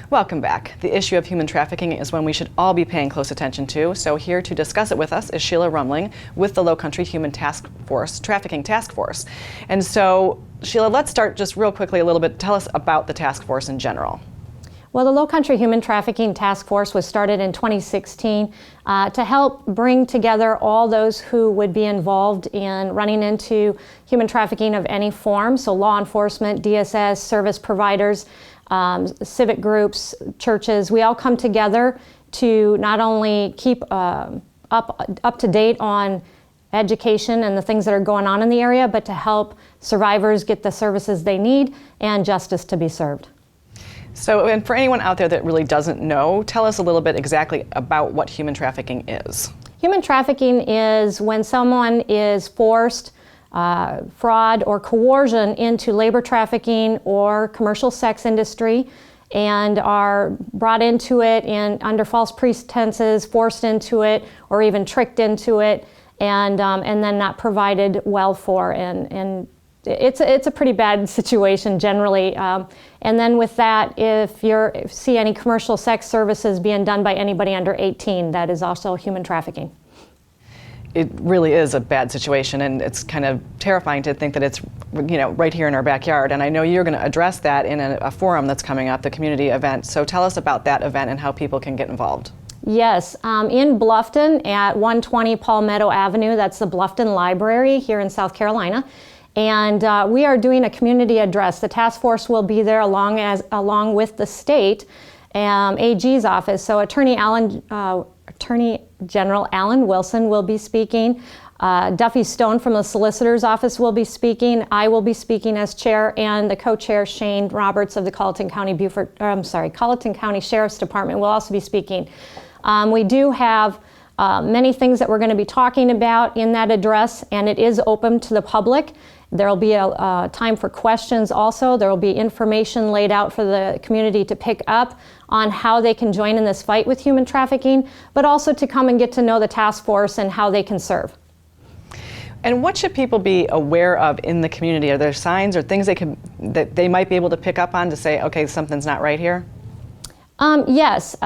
Welcome back. The issue of human trafficking is one we should all be paying close attention to. So here to discuss it with us is Sheila Roemeling with the Lowcountry Human Task Force, Trafficking Task Force. And so, Sheila, let's start just real quickly a little bit. Tell us about the task force in general. Well, the Lowcountry Human Trafficking Task Force was started in 2016 to help bring together all those who would be involved in running into human trafficking of any form. So law enforcement, DSS, service providers, civic groups, churches, we all come together to not only keep up to date on education and the things that are going on in the area, but to help survivors get the services they need and justice to be served. So, and for anyone out there that really doesn't know, tell us a little bit exactly about what human trafficking is. Human trafficking is when someone is forced, fraud, or coercion into labor trafficking or commercial sex industry and are brought into it under false pretenses, forced into it, or even tricked into it, and then not provided well for. And it's a pretty bad situation generally. And then with that, if you see any commercial sex services being done by anybody under 18, that is also human trafficking. It really is a bad situation, and it's kind of terrifying to think that it's, you know, right here in our backyard. And I know you're going to address that in a forum that's coming up, the community event. So tell us about that event and how people can get involved. Yes, in Bluffton at 120 Palmetto Avenue, that's the Bluffton Library here in South Carolina. And we are doing a community address. The task force will be there along with the state AG's office. So Attorney General Alan Wilson will be speaking. Duffy Stone from the Solicitor's Office will be speaking. I will be speaking as chair, and the co-chair Shane Roberts of the Colleton County Sheriff's Department will also be speaking. We do have many things that we're going to be talking about in that address, and it is open to the public. There will be a time for questions also. There will be information laid out for the community to pick up on how they can join in this fight with human trafficking, but also to come and get to know the task force and how they can serve. And what should people be aware of in the community? Are there signs or things that they might be able to pick up on to say, okay, something's not right here? Yes,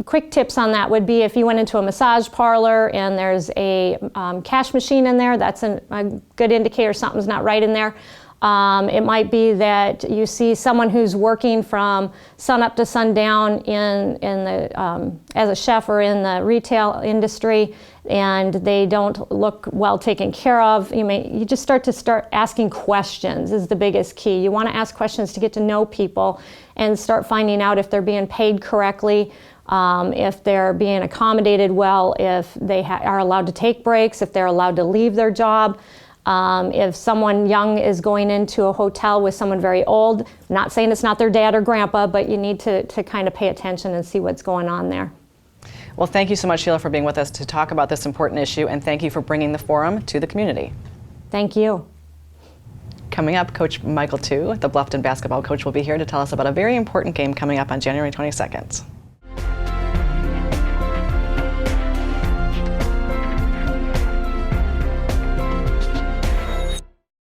quick tips on that would be if you went into a massage parlor and there's a cash machine in there, that's a good indicator something's not right in there. It might be that you see someone who's working from sun up to sundown as a chef or in the retail industry, and they don't look well taken care of. You just start asking questions is the biggest key. You want to ask questions to get to know people and start finding out if they're being paid correctly, if they're being accommodated well, if they are allowed to take breaks, if they're allowed to leave their job. If someone young is going into a hotel with someone very old, not saying it's not their dad or grandpa, but you need to kind of pay attention and see what's going on there. Well, thank you so much, Sheila, for being with us to talk about this important issue, and thank you for bringing the forum to the community. Thank you. Coming up, Coach Michael Tu, the Bluffton basketball coach, will be here to tell us about a very important game coming up on January 22nd.